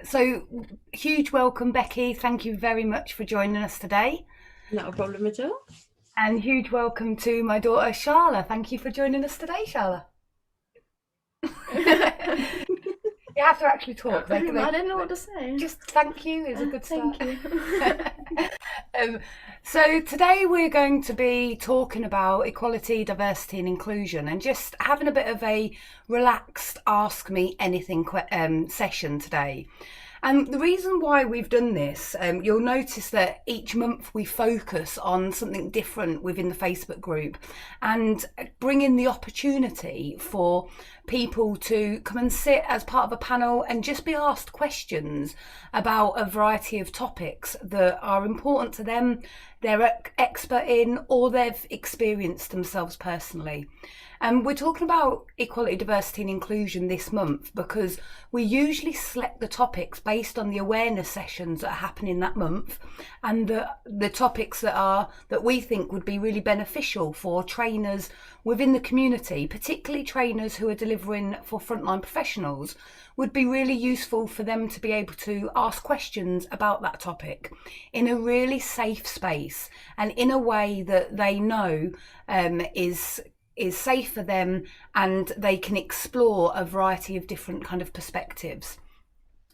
So huge welcome, Beckie. Thank you very much for joining us today. Not a problem at all. And huge welcome to my daughter, Charla. Thank you for joining us today, Charla. You have to actually talk. I don't know what to say. Just thank you is a good start. Thank you. So today we're going to be talking about equality, diversity and inclusion and just having a bit of a relaxed Ask Me Anything session today. And the reason why we've done this, you'll notice that each month we focus on something different within the Facebook group and bring in the opportunity for people to come and sit as part of a panel and just be asked questions about a variety of topics that are important to them, they're expert in, or they've experienced themselves personally. And we're talking about equality, diversity and inclusion this month because we usually select the topics based on the awareness sessions that are happening that month and the topics that we think would be really beneficial for trainers within the community, particularly trainers who are delivering for frontline professionals, would be really useful for them to be able to ask questions about that topic in a really safe space and in a way that they know is safe for them and they can explore a variety of different kind of perspectives.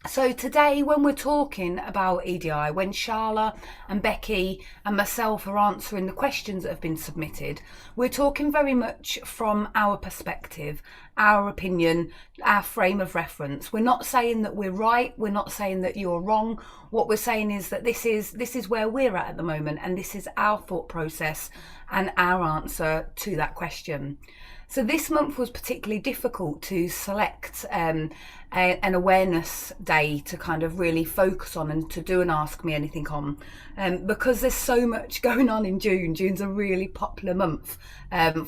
So today when we're talking about EDI, when Charla and Beckie and myself are answering the questions that have been submitted, we're talking very much from our perspective, our opinion, our frame of reference. We're not saying that we're right, we're not saying that you're wrong. What we're saying is that this is where we're at the moment and this is our thought process and our answer to that question. So this month was particularly difficult to select an awareness day to kind of really focus on and to do an Ask Me Anything on because there's so much going on in June. June's a really popular month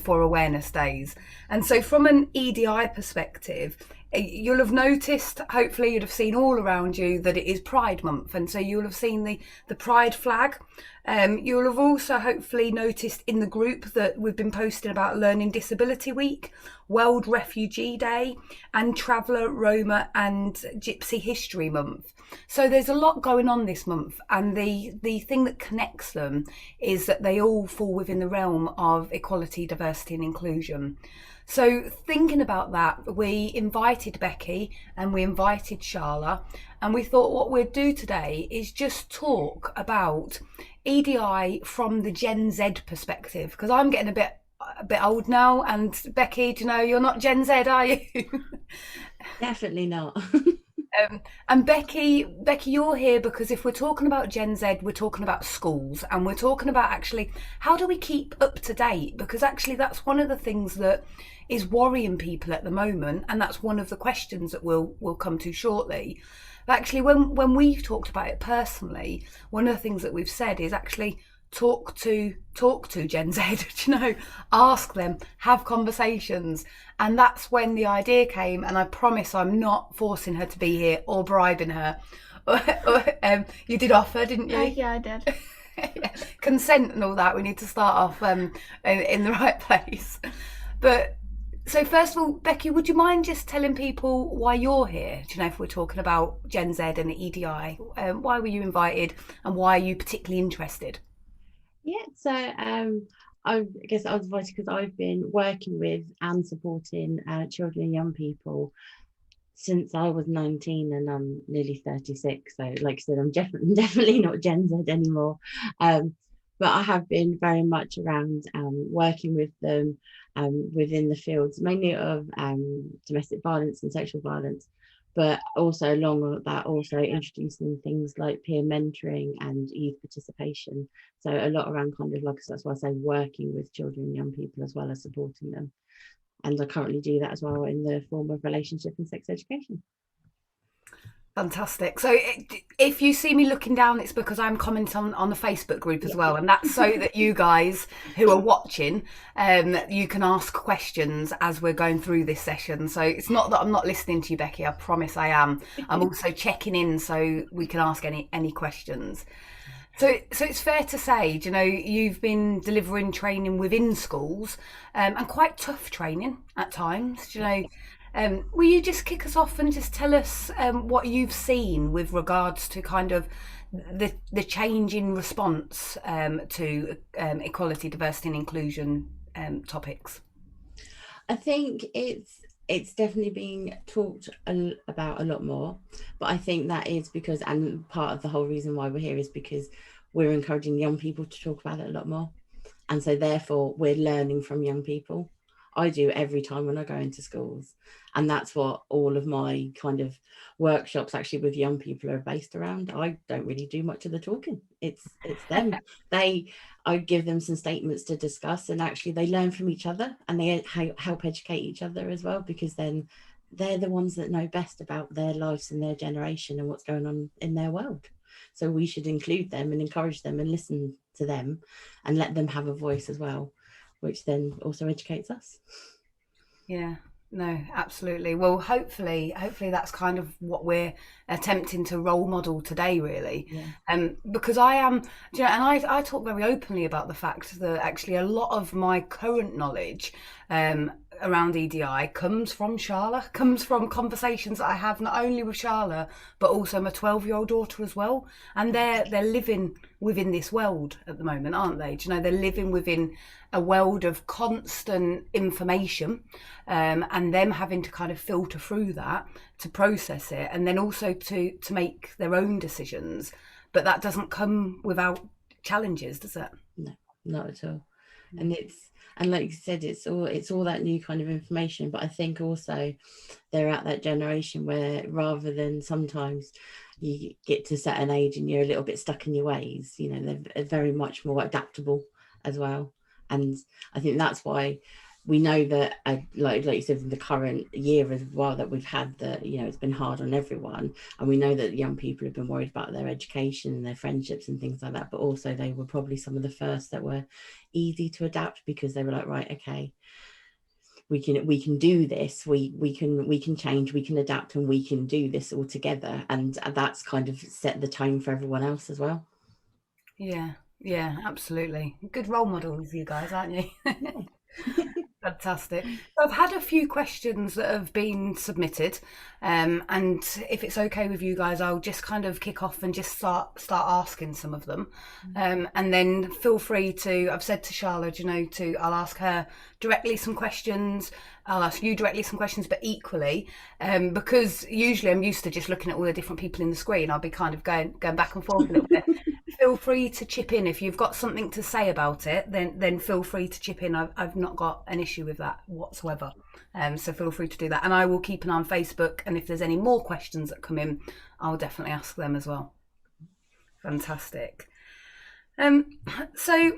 for awareness days. And so from an EDI perspective, you'll have noticed, hopefully you'd have seen all around you that it is Pride Month, and so you'll have seen the Pride flag. You'll have also hopefully noticed in the group that we've been posting about Learning Disability Week, World Refugee Day and Traveller, Roma and Gypsy History Month. So there's a lot going on this month, and the thing that connects them is that they all fall within the realm of equality, diversity and inclusion. So thinking about that, we invited Beckie and we invited Charla, and we thought what we'd do today is just talk about EDI from the Gen Z perspective, because I'm getting a bit old now, and Beckie, do you know you're not Gen Z, are you? Definitely not. And Beckie, you're here because if we're talking about Gen Z, we're talking about schools and we're talking about actually how do we keep up to date? Because actually that's one of the things that is worrying people at the moment, and that's one of the questions that we'll come to shortly. But actually, when we've talked about it personally, one of the things that we've said is actually talk to Gen Z, you know, ask them, have conversations. And that's when the idea came, and I promise I'm not forcing her to be here or bribing her. You did offer, didn't you? Yeah, I did. Consent and all that, we need to start off in the right place. But so first of all, Beckie, would you mind just telling people why you're here? Do you know, if we're talking about Gen Z and EDI, why were you invited and why are you particularly interested? I guess I was invited because I've been working with and supporting children and young people since I was 19 and I'm nearly 36. So, like I said, I'm definitely not Gen Z anymore. But I have been very much around working with them within the fields, mainly of domestic violence and sexual violence, but also along with that, also introducing things like peer mentoring and youth participation. So a lot around kind of like, so that's why I say working with children and young people as well as supporting them. And I currently do that as well in the form of relationship and sex education. Fantastic. So if you see me looking down, it's because I'm commenting on the Facebook group as well. And that's so that you guys who are watching, you can ask questions as we're going through this session. So it's not that I'm not listening to you, Beckie. I promise I am. I'm also checking in so we can ask any questions. So it's fair to say, you know, you've been delivering training within schools and quite tough training at times, you know. Will you just kick us off and just tell us what you've seen with regards to kind of the change in response to equality, diversity and inclusion topics? I think it's definitely being talked about a lot more, but I think that is because, and part of the whole reason why we're here is because we're encouraging young people to talk about it a lot more, and so therefore we're learning from young people. I do every time when I go into schools, and that's what all of my kind of workshops actually with young people are based around. I don't really do much of the talking. It's them. I give them some statements to discuss, and actually they learn from each other, and they help educate each other as well, because then they're the ones that know best about their lives and their generation and what's going on in their world. So we should include them and encourage them and listen to them and let them have a voice as well, which then also educates us. Yeah, no, absolutely. Well, hopefully that's kind of what we're attempting to role model today, really. Yeah. Because I am, you know, and I talk very openly about the fact that actually a lot of my current knowledge around EDI comes from Charla, comes from conversations that I have not only with Charla but also my 12-year-old daughter as well, and they're living within this world at the moment, aren't they? Do you know, they're living within a world of constant information, and them having to kind of filter through that to process it, and then also to make their own decisions. But that doesn't come without challenges, does it? No, not at all. And like you said, it's all that new kind of information, but I think also they're at that generation where rather than sometimes you get to a certain age and you're a little bit stuck in your ways, you know, they're very much more adaptable as well. And I think that's why we know that, like you said, in the current year as well, that we've had, that, you know, it's been hard on everyone, and we know that young people have been worried about their education and their friendships and things like that, but also they were probably some of the first that were easy to adapt, because they were like, right, okay, we can do this, we can change, we can adapt, and we can do this all together. And that's kind of set the tone for everyone else as well. Yeah, absolutely. Good role models, you guys, aren't you? Fantastic. So I've had a few questions that have been submitted, and if it's okay with you guys, I'll just kind of kick off and just start asking some of them, and then feel free to. I've said to Charla, you know, I'll ask her directly some questions. I'll ask you directly some questions, but equally, because usually I'm used to just looking at all the different people in the screen. I'll be kind of going back and forth a little bit. Feel free to chip in if you've got something to say about it. Then feel free to chip in. I've not got an issue with that whatsoever. So feel free to do that, and I will keep an eye on Facebook. And if there's any more questions that come in, I'll definitely ask them as well. Fantastic. So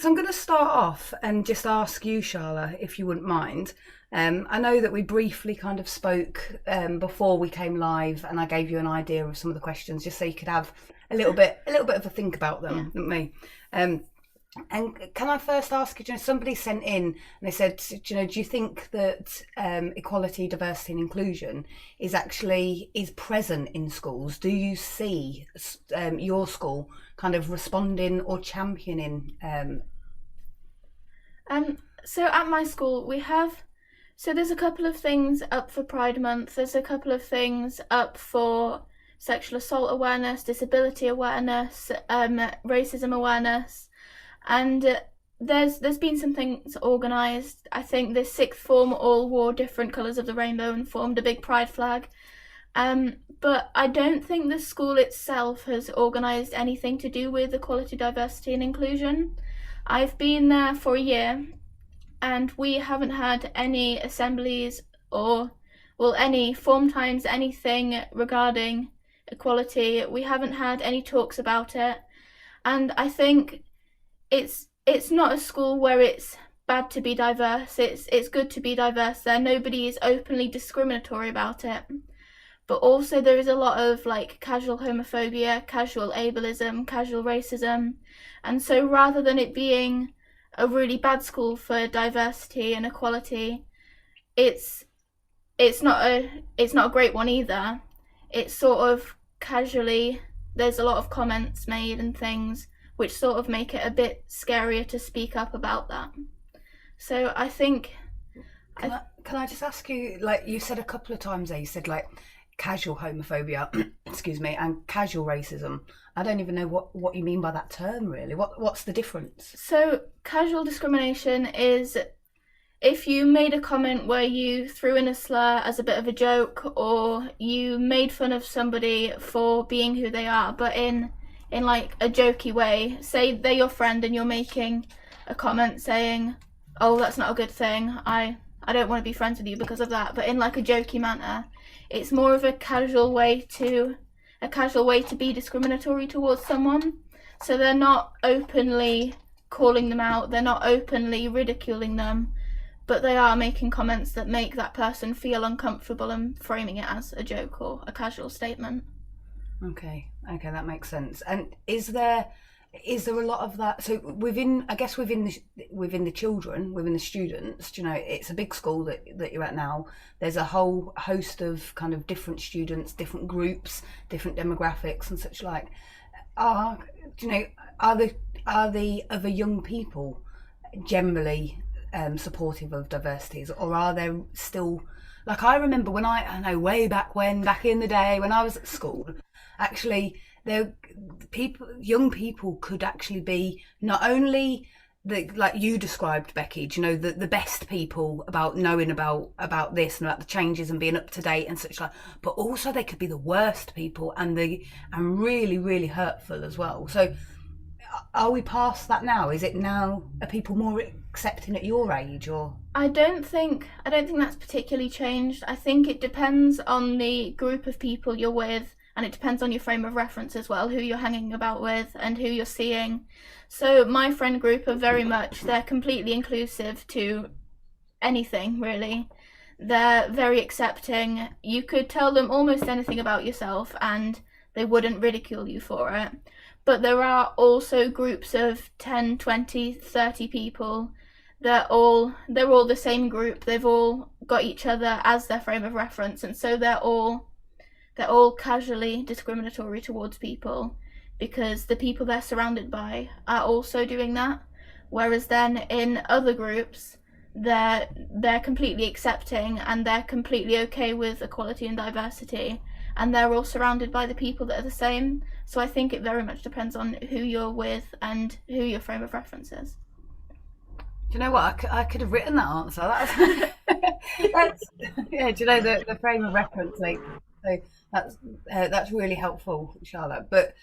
I'm going to start off and just ask you, Charla, if you wouldn't mind. I know that we briefly kind of spoke before we came live, and I gave you an idea of some of the questions just so you could have a little bit of a think about them, didn't we? And can I first ask you, somebody sent in and they said, do you think that equality, diversity and inclusion is present in schools? Do you see your school kind of responding or championing? So at my school there's a couple of things up for Pride Month. There's a couple of things up for sexual assault awareness, disability awareness, racism awareness, and there's been some things organised. I think the sixth form all wore different colours of the rainbow and formed a big pride flag. But I don't think the school itself has organised anything to do with equality, diversity and inclusion. I've been there for a year, and we haven't had any assemblies or any form times, anything regarding equality. We haven't had any talks about it, and I think it's not a school where it's bad to be diverse. It's good to be diverse there. Nobody is openly discriminatory about it, but also there is a lot of like casual homophobia, casual ableism, casual racism, and so rather than it being a really bad school for diversity and equality, it's not a great one either. It's sort of casually, there's a lot of comments made and things which sort of make it a bit scarier to speak up about that. So I think... can I just ask you, like you said a couple of times there, you said like casual homophobia, excuse me, and casual racism. I don't even know what you mean by that term, really. What's the difference? So casual discrimination is if you made a comment where you threw in a slur as a bit of a joke, or you made fun of somebody for being who they are, but in like a jokey way. Say they're your friend and you're making a comment saying, oh, that's not a good thing, I don't want to be friends with you because of that, but in like a jokey manner. It's more of a casual way to be discriminatory towards someone. So they're not openly calling them out, they're not openly ridiculing them, but they are making comments that make that person feel uncomfortable and framing it as a joke or a casual statement. Okay, that makes sense. And is there a lot of that? So within the children, within the students, you know, it's a big school that you're at now. There's a whole host of kind of different students, different groups, different demographics and such like. Are the other young people generally supportive of diversities, or are there still, like, I remember when I know way back in the day when I was at school, actually young people could actually be not only like you described, Beckie, you know, the best people about knowing about this and about the changes and being up to date and such like, but also they could be the worst people and really, really hurtful as well. So are we past that now? Is it now, are people more accepting at your age, or? I don't think that's particularly changed. I think it depends on the group of people you're with, and it depends on your frame of reference as well, who you're hanging about with and who you're seeing. So my friend group are they're completely inclusive to anything, really. They're very accepting. You could tell them almost anything about yourself and they wouldn't ridicule you for it. But there are also groups of 10, 20, 30 people. They're all the same group. They've all got each other as their frame of reference, and so they're all casually discriminatory towards people because the people they're surrounded by are also doing that. Whereas then in other groups, they're completely accepting and they're completely okay with equality and diversity, and they're all surrounded by the people that are the same. So I think it very much depends on who you're with and who your frame of reference is. Do you know what? I could have written that answer. That's yeah. Do you know the frame of reference? Like, so that's really helpful, Charlotte. But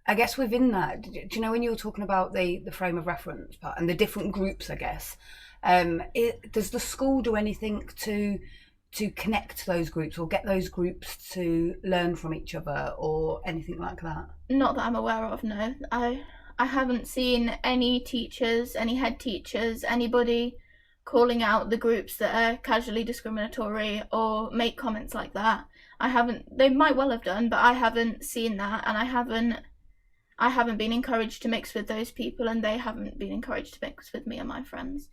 I guess within that, do you know when you were talking about the frame of reference part and the different groups? I guess does the school do anything to connect those groups or get those groups to learn from each other or anything like that? Not that I'm aware of, no. I haven't seen any teachers, any head teachers, anybody calling out the groups that are casually discriminatory or make comments like that. They might well have done, but I haven't seen that, and I haven't been encouraged to mix with those people, and they haven't been encouraged to mix with me and my friends.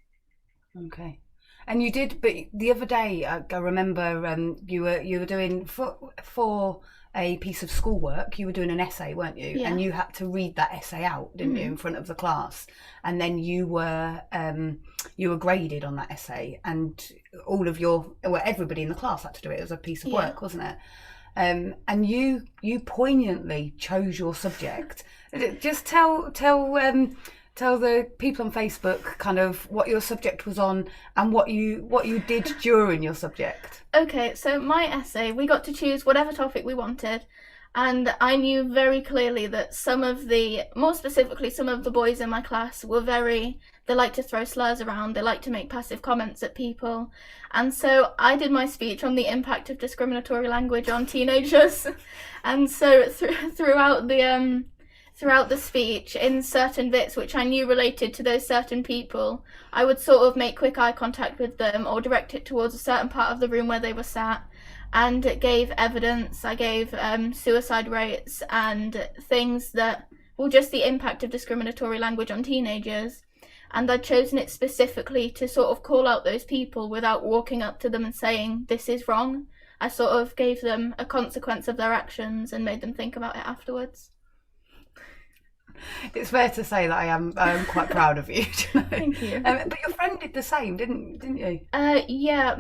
Okay. And you did, but the other day I remember you were doing for a piece of schoolwork. You were doing an essay, weren't you? Yeah. And you had to read that essay out, didn't you, in front of the class? And then you were graded on that essay, and everybody in the class had to do it. It was a piece of work, wasn't it? And you poignantly chose your subject. Just tell the people on Facebook kind of what your subject was on and what you did during your subject. Okay, so my essay, we got to choose whatever topic we wanted, and I knew very clearly that more specifically some of the boys in my class they like to throw slurs around, they like to make passive comments at people, and so I did my speech on the impact of discriminatory language on teenagers. And so throughout the speech, in certain bits which I knew related to those certain people, I would sort of make quick eye contact with them or direct it towards a certain part of the room where they were sat, and it gave evidence. I gave suicide rates and things that, well, just the impact of discriminatory language on teenagers. And I'd chosen it specifically to sort of call out those people without walking up to them and saying, this is wrong. I sort of gave them a consequence of their actions and made them think about it afterwards. It's fair to say that I am quite proud of you. Thank you. But your friend did the same, didn't you? Yeah,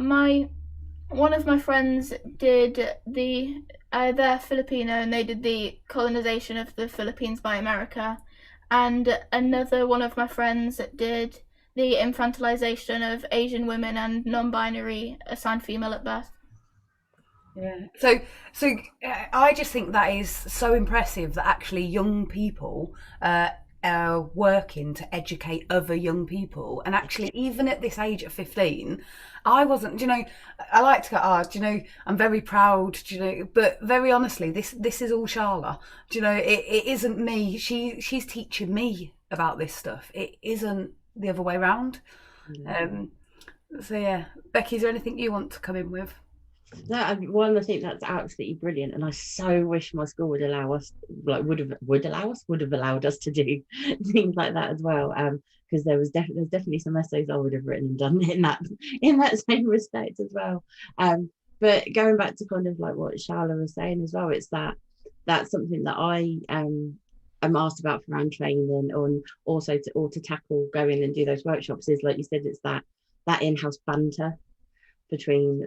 one of my friends did they're Filipino, and they did the colonization of the Philippines by America, and another one of my friends did the infantilization of Asian women and non-binary assigned female at birth. Yeah. So I just think that is so impressive that actually young people are working to educate other young people, and actually even at this age of 15, I wasn't. I like to go. I'm very proud. But very honestly, this is all Charla. It isn't me. She's teaching me about this stuff. It isn't the other way around. So yeah, Beckie, is there anything you want to come in with? No, I think that's absolutely brilliant, and I so wish my school would allow us, like would have allowed us to do things like that as well. Because there's definitely some essays I would have written and done in that same respect as well. But going back to kind of like what Charla was saying as well, it's that's something that I am asked about for around training, on also to tackle, go in and do those workshops, is like you said, it's that in-house banter between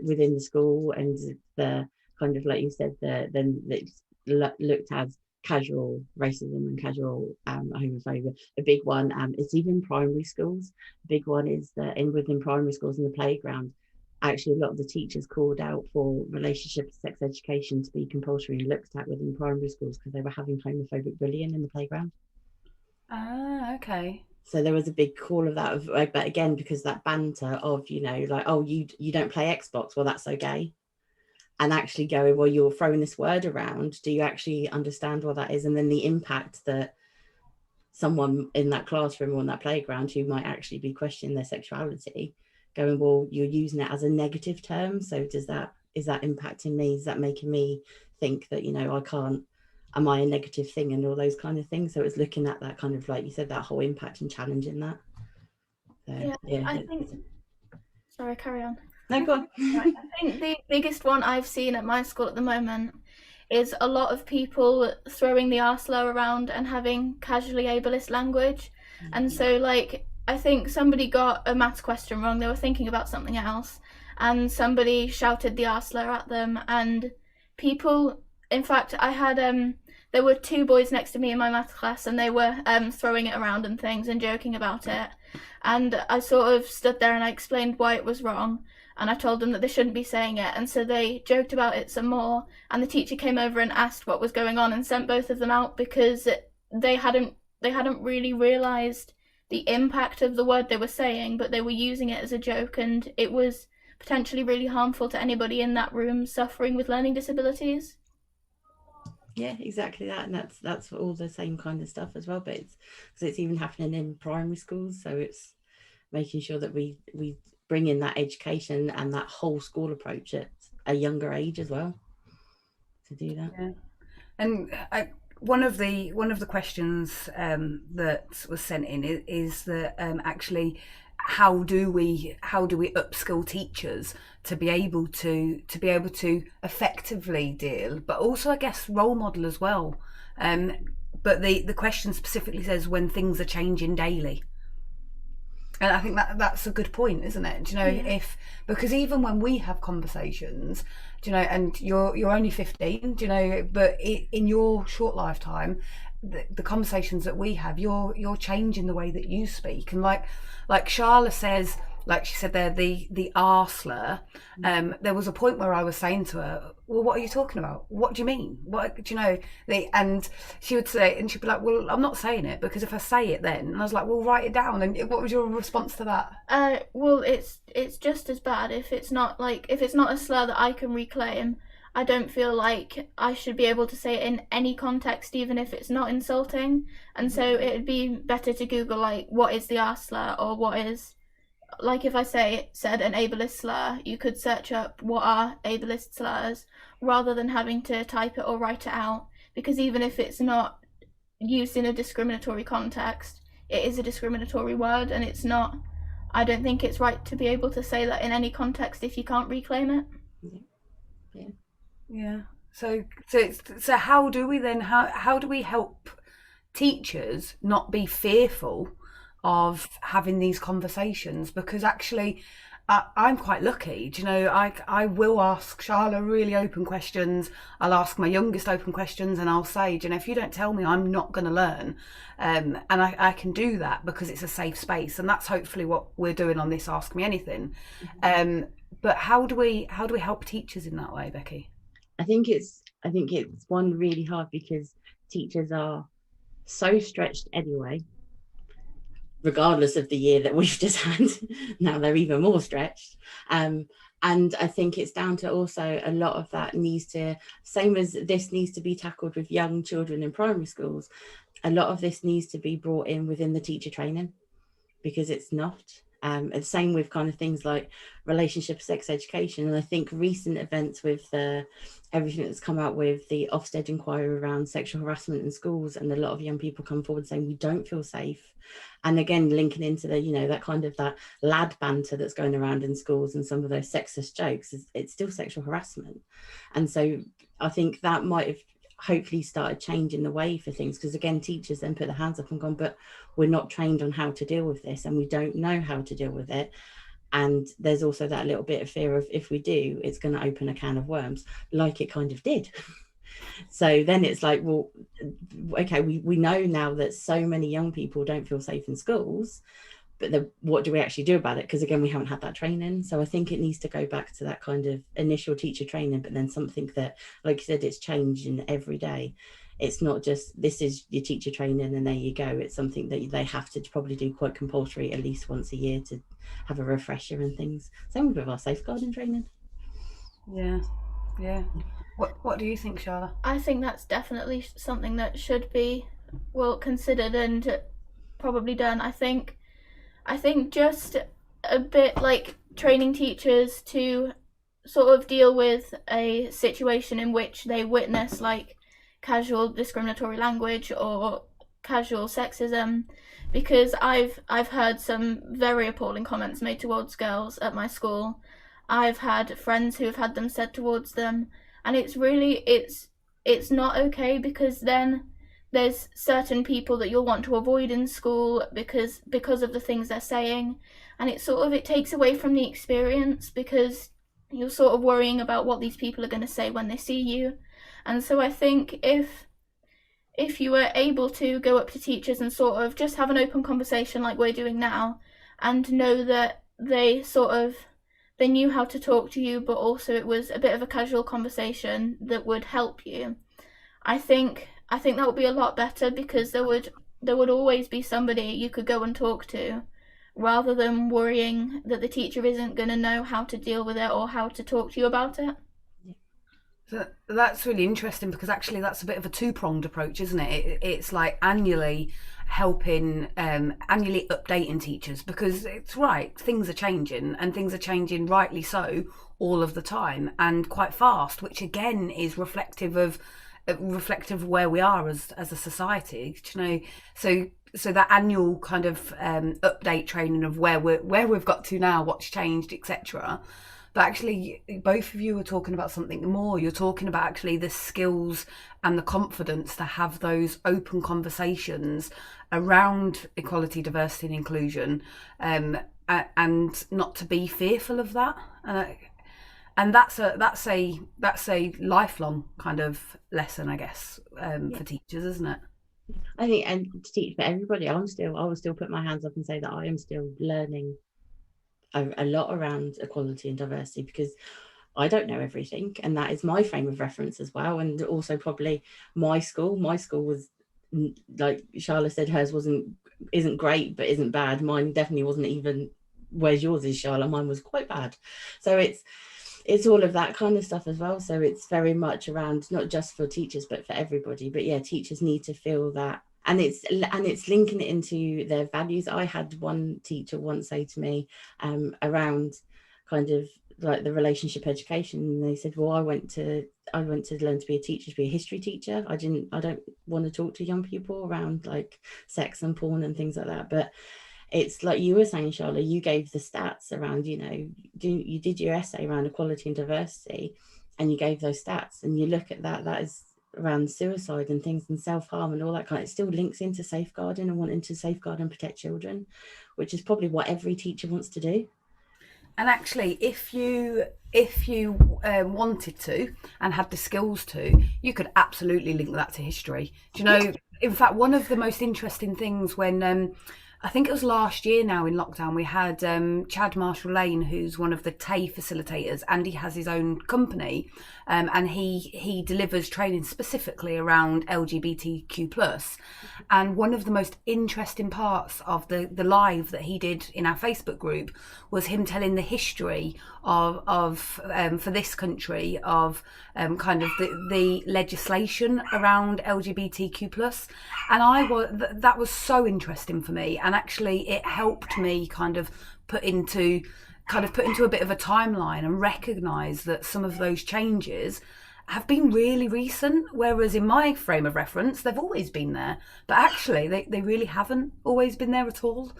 within the school, and the kind of like you said, then it's looked as casual racism and casual homophobia. A big one, it's even primary schools. A big one is that within primary schools in the playground, actually a lot of the teachers called out for relationship and sex education to be compulsory and looked at within primary schools because they were having homophobic bullying in the playground. Okay. So there was a big call of that, but again, because that banter of, like, oh, you don't play Xbox, well, that's so gay. And actually going, well, you're throwing this word around, do you actually understand what that is? And then the impact that someone in that classroom or on that playground who might actually be questioning their sexuality, going, well, you're using it as a negative term. So is that impacting me? Is that making me think that, I can't, am I a negative thing, and all those kind of things? So it's looking at that kind of, like you said, that whole impact and challenging that. So, yeah. I think. Sorry, carry on. No, go on. I think the biggest one I've seen at my school at the moment is a lot of people throwing the R slur around and having casually ableist language. And so, like, I think somebody got a maths question wrong. They were thinking about something else, and somebody shouted the R slur at them, and people. In fact, I had there were two boys next to me in my maths class, and they were throwing it around and things and joking about it. And I sort of stood there and I explained why it was wrong, and I told them that they shouldn't be saying it. And so they joked about it some more, and the teacher came over and asked what was going on and sent both of them out, because they hadn't really realised the impact of the word they were saying, but they were using it as a joke, and it was potentially really harmful to anybody in that room suffering with learning disabilities. Yeah, exactly that, and that's all the same kind of stuff as well. But it's even happening in primary schools, so it's making sure that we bring in that education and that whole school approach at a younger age as well to do that. Yeah. And one of the questions that was sent in is that actually, how do we upskill teachers to be able to effectively deal, but also I guess role model as well. But the question specifically says when things are changing daily. And I think that's a good point, isn't it? Because even when we have conversations, and you're only 15, but in your short lifetime, the conversations that we have, you're changing the way that you speak. And like Charla says, like she said there, the R slur, there was a point where I was saying to her, well, what are you talking about? What do you mean? What do you know? And she would say, and she'd be like, well, I'm not saying it, because if I say it then, and I was like, well, write it down. And what was your response to that? Well, it's just as bad. If it's not a slur that I can reclaim, I don't feel like I should be able to say it in any context, even if it's not insulting. And so it'd be better to Google, like, what is the R slur, or what is, like, if I said an ableist slur, you could search up what are ableist slurs, rather than having to type it or write it out. Because even if it's not used in a discriminatory context, it is a discriminatory word, and it's not. I don't think it's right to be able to say that in any context if you can't reclaim it. Yeah. So how do we then how do we help teachers not be fearful of having these conversations? Because actually, I'm quite lucky. Do you know, I will ask Charla really open questions. I'll ask my youngest open questions, and I'll say, do you know, if you don't tell me, I'm not going to learn. And I can do that because it's a safe space, and that's hopefully what we're doing on this Ask Me Anything. But how do we help teachers in that way, Beckie? I think it's one really hard, because teachers are so stretched anyway, regardless of the year that we've just had. Now they're even more stretched. And I think it's down to also a lot of that needs to, same as this needs to be tackled with young children in primary schools, a lot of this needs to be brought in within the teacher training, because it's not. And same with kind of things like relationship sex education. And I think recent events with everything that's come out with the Ofsted inquiry around sexual harassment in schools, and a lot of young people come forward saying we don't feel safe. And again, linking into the, you know, that kind of that lad banter that's going around in schools and some of those sexist jokes, it's still sexual harassment. And so I think that might have hopefully started changing the way for things, because again, teachers then put their hands up and gone, but we're not trained on how to deal with this, and we don't know how to deal with it. And there's also that little bit of fear of, if we do, it's going to open a can of worms, like it kind of did. So then it's like, well, okay, we know now that so many young people don't feel safe in schools, but what do we actually do about it? Because again, we haven't had that training. So I think it needs to go back to that kind of initial teacher training, but then something that, like you said, it's changing every day. It's not just, this is your teacher training and there you go. It's something that they have to probably do quite compulsory at least once a year to have a refresher and things. Same with our safeguarding training. Yeah. What do you think, Charla? I think that's definitely something that should be considered and probably done. I think just a bit like training teachers to sort of deal with a situation in which they witness like casual discriminatory language or casual sexism, because I've heard some very appalling comments made towards girls at my school. I've had friends who have had them said towards them, and it's really it's not okay, because then there's certain people that you'll want to avoid in school because of the things they're saying, and it takes away from the experience, because you're sort of worrying about what these people are going to say when they see you. And so I think if you were able to go up to teachers and sort of just have an open conversation like we're doing now, and know that they knew how to talk to you, but also it was a bit of a casual conversation that would help you, I think that would be a lot better, because there would always be somebody you could go and talk to, rather than worrying that the teacher isn't going to know how to deal with it or how to talk to you about it. So that's really interesting, because actually that's a bit of a two-pronged approach, isn't it? It's like annually helping, annually updating teachers, because it's right, things are changing, and things are changing rightly so all of the time and quite fast, which again is reflective of where we are as a society. You know, so that annual kind of update training of where we've got to now, what's changed, etc. But actually, both of you are talking about something more. You're talking about actually the skills and the confidence to have those open conversations around equality, diversity, and inclusion, and not to be fearful of that. And that's a lifelong kind of lesson, I guess, for teachers, isn't it? I think, and to teach for everybody, I will still put my hands up and say that I am still learning a lot around equality and diversity, because I don't know everything, and that is my frame of reference as well. And also probably my school was, like Charla said, hers isn't great but isn't bad. Mine definitely wasn't even where's yours is, Charla. Mine was quite bad. So it's all of that kind of stuff as well. So it's very much around not just for teachers but for everybody. But yeah, teachers need to feel that, and it's linking it into their values. I had one teacher once say to me around kind of like the relationship education, and they said, well, I went to learn to be a teacher, to be a history teacher. I don't want to talk to young people around like sex and porn and things like that. But it's like you were saying, Charla, you gave the stats around, you know, you did your essay around equality and diversity, and you gave those stats, and you look at that is around suicide and things and self-harm and all that kind of, it still links into safeguarding and wanting to safeguard and protect children, which is probably what every teacher wants to do. And actually, if you wanted to and had the skills to, you could absolutely link that to history. Do you know? In fact, one of the most interesting things when I think it was last year now in lockdown, we had Chad Marshall Lane, who's one of the Taye facilitators, and he has his own company, and he delivers training specifically around LGBTQ+. And one of the most interesting parts of the live that he did in our Facebook group was him telling the history of for this country of kind of the legislation around LGBTQ+. And that was so interesting for me, and actually it helped me kind of put into a bit of a timeline and recognize that some of those changes have been really recent, whereas in my frame of reference they've always been there, but actually they really haven't always been there at all.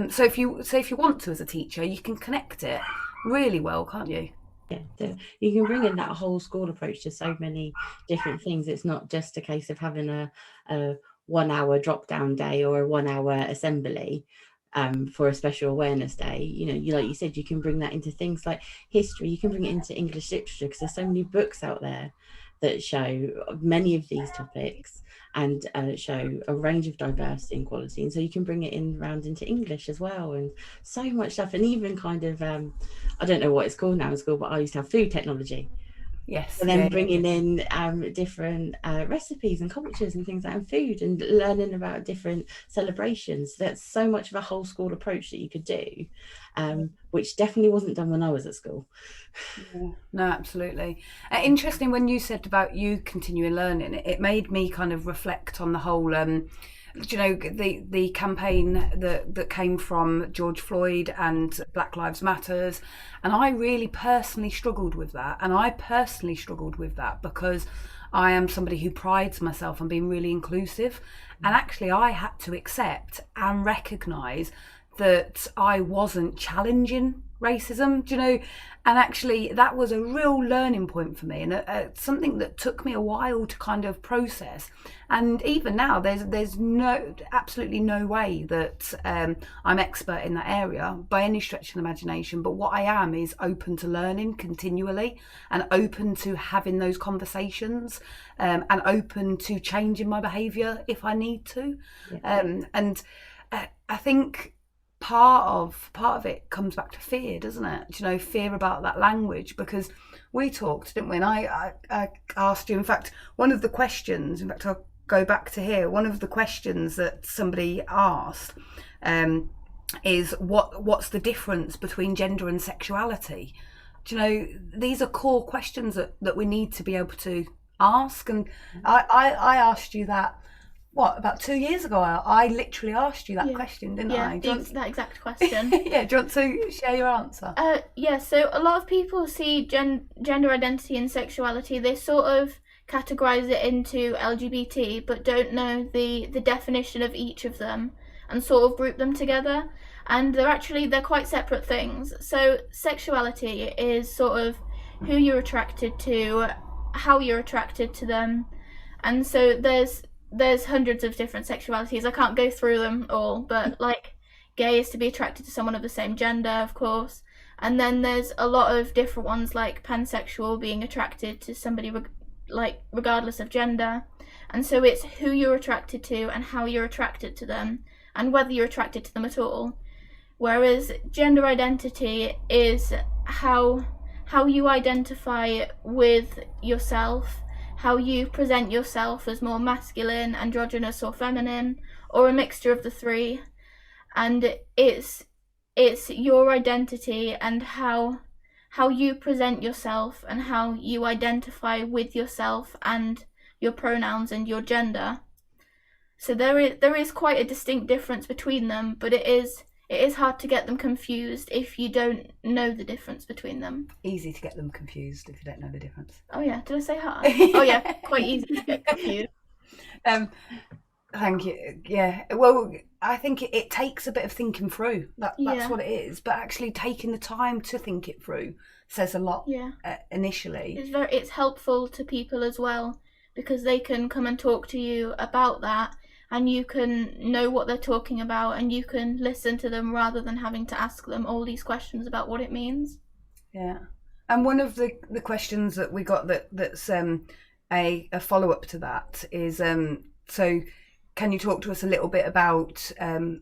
So if you want to, as a teacher, you can connect it really well, can't you? Yeah, so you can bring in that whole school approach to so many different things. It's not just a case of having a 1 hour drop down day or a 1 hour assembly for a special awareness day. You know, like you said, you can bring that into things like history. You can bring it into English literature, because there's so many books out there that show many of these topics and show a range of diversity and equality. And so you can bring it in around into English as well, and so much stuff. And even kind of, I don't know what it's called now in school, but I used to have food technology. Yes. And then bringing in different recipes and cultures and things like and food, and learning about different celebrations. That's so much of a whole school approach that you could do, which definitely wasn't done when I was at school. Yeah, no, absolutely. Interesting when you said about you continuing learning, it made me kind of reflect on the whole you know, the campaign that came from George Floyd and Black Lives Matters, and I really personally struggled with that, because I am somebody who prides myself on being really inclusive, and actually I had to accept and recognise that I wasn't challenging racism, do you know? And actually that was a real learning point for me, and something that took me a while to kind of process. And even now there's absolutely no way that I'm expert in that area by any stretch of the imagination, but what I am is open to learning continually, and open to having those conversations, and open to changing my behaviour if I need to. And I think part of it comes back to fear, doesn't it? Do you know, fear about that language, because we talked, didn't we? And I asked you, in fact, one of the questions, I'll go back to here, one of the questions that somebody asked is what's the difference between gender and sexuality? Do you know, these are core questions that we need to be able to ask. And I asked you that, about 2 years ago? I literally asked you that question, didn't I? That exact question. Yeah, do you want to share your answer? So a lot of people see gender identity and sexuality, they sort of categorise it into LGBT, but don't know the definition of each of them and sort of group them together. And they're quite separate things. So sexuality is sort of who you're attracted to, how you're attracted to them. And so there's hundreds of different sexualities. I can't go through them all, but like gay is to be attracted to someone of the same gender, of course. And then there's a lot of different ones, like pansexual, being attracted to somebody regardless of gender. And so it's who you're attracted to and how you're attracted to them, and whether you're attracted to them at all. Whereas gender identity is how you identify with yourself, how you present yourself as more masculine, androgynous, or feminine, or a mixture of the three. And it's your identity and how you present yourself and how you identify with yourself and your pronouns and your gender. So there is quite a distinct difference between them, but it is hard to get them confused if you don't know the difference between them. Easy to get them confused if you don't know the difference. Oh yeah, did I say hard? Oh yeah, quite easy to get confused. Thank you. Yeah, well, I think it takes a bit of thinking through. That's what it is. But actually taking the time to think it through says a lot. Yeah. Initially, it's helpful to people as well because they can come and talk to you about that, and you can know what they're talking about, and you can listen to them rather than having to ask them all these questions about what it means. Yeah. And one of the questions that we got that's a follow-up to that is, so can you talk to us a little bit about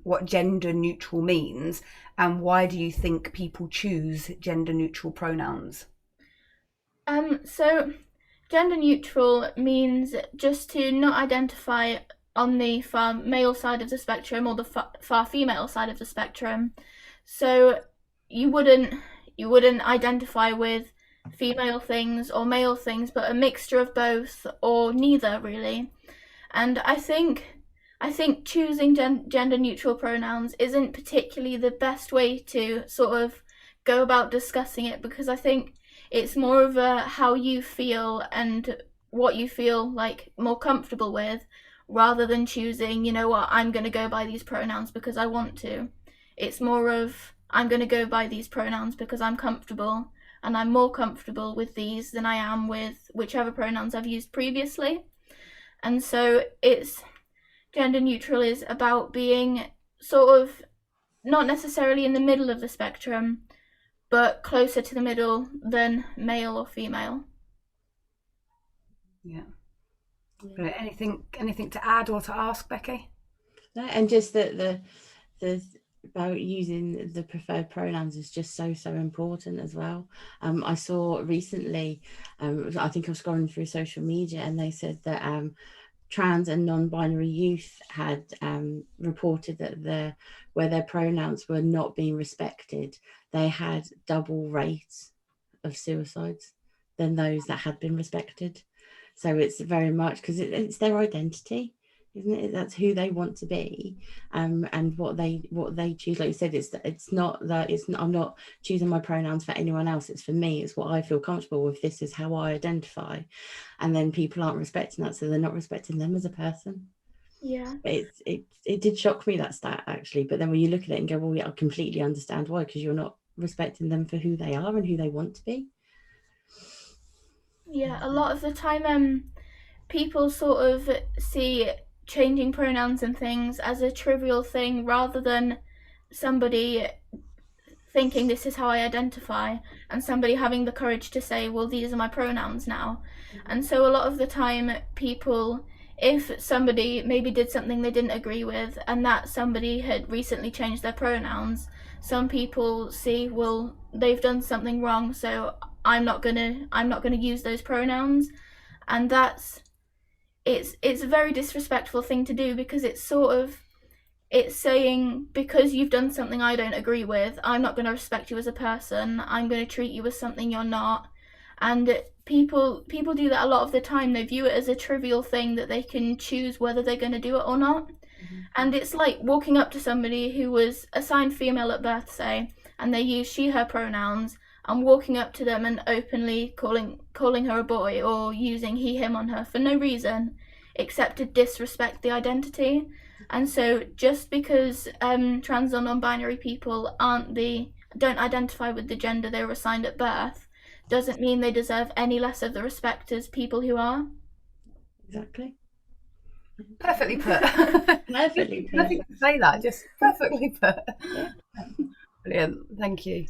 what gender neutral means, and why do you think people choose gender neutral pronouns? So gender neutral means just to not identify on the far male side of the spectrum or the far female side of the spectrum. So you wouldn't identify with female things or male things, but a mixture of both or neither, really. And I think choosing gender neutral pronouns isn't particularly the best way to sort of go about discussing it, because I think it's more of a how you feel and what you feel like more comfortable with, rather than choosing, you know what, I'm going to go by these pronouns because I want to. It's more of, I'm going to go by these pronouns because I'm comfortable, and I'm more comfortable with these than I am with whichever pronouns I've used previously. And so it's gender neutral is about being sort of not necessarily in the middle of the spectrum, but closer to the middle than male or female. Yeah. Anything to add or to ask, Beckie? No, and just that the about using the preferred pronouns is just so important as well. I saw recently, I think I was scrolling through social media, and they said that trans and non-binary youth had reported that where their pronouns were not being respected, they had double rates of suicides than those that had been respected. So it's very much because it's their identity, isn't it? That's who they want to be, and what they choose. Like you said, it's not that I'm not choosing my pronouns for anyone else. It's for me. It's what I feel comfortable with. This is how I identify, and then people aren't respecting that, so they're not respecting them as a person. Yeah. It did shock me, that stat, actually. But then when you look at it and go, well, yeah, I completely understand why, because you're not respecting them for who they are and who they want to be. Yeah, a lot of the time people sort of see changing pronouns and things as a trivial thing, rather than somebody thinking this is how I identify, and somebody having the courage to say, well, these are my pronouns now. And so a lot of the time people, if somebody maybe did something they didn't agree with, and that somebody had recently changed their pronouns, some people see, well, they've done something wrong, so I'm not gonna use those pronouns. And it's a very disrespectful thing to do, because it's saying, because you've done something I don't agree with, I'm not going to respect you as a person. I'm going to treat you as something you're not. And people do that a lot of the time. They view it as a trivial thing that they can choose whether they're going to do it or not. Mm-hmm. And it's like walking up to somebody who was assigned female at birth, say, and they use she, her pronouns, and walking up to them and openly calling her a boy, or using he, him on her for no reason except to disrespect the identity. And so just because trans or non-binary people don't identify with the gender they were assigned at birth, doesn't mean they deserve any less of the respect as people who are. Exactly. Perfectly put. Perfectly put. Nothing to say that, just perfectly put. Yeah. Brilliant, thank you.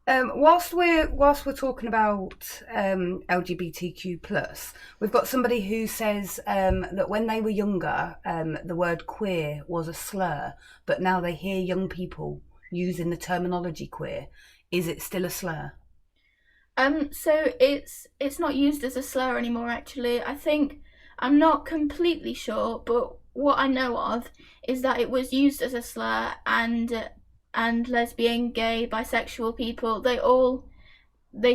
Whilst we're talking about LGBTQ+, we've got somebody who says that when they were younger, the word queer was a slur, but now they hear young people using the terminology queer. Is it still a slur? So it's not used as a slur anymore, actually. I think, I'm not completely sure, but what I know of is that it was used as a slur, and lesbian, gay, bisexual people, they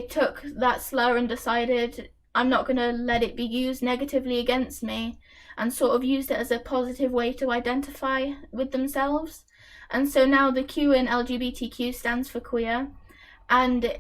took that slur and decided, I'm not going to let it be used negatively against me, and sort of used it as a positive way to identify with themselves. And so now the Q in LGBTQ stands for queer, and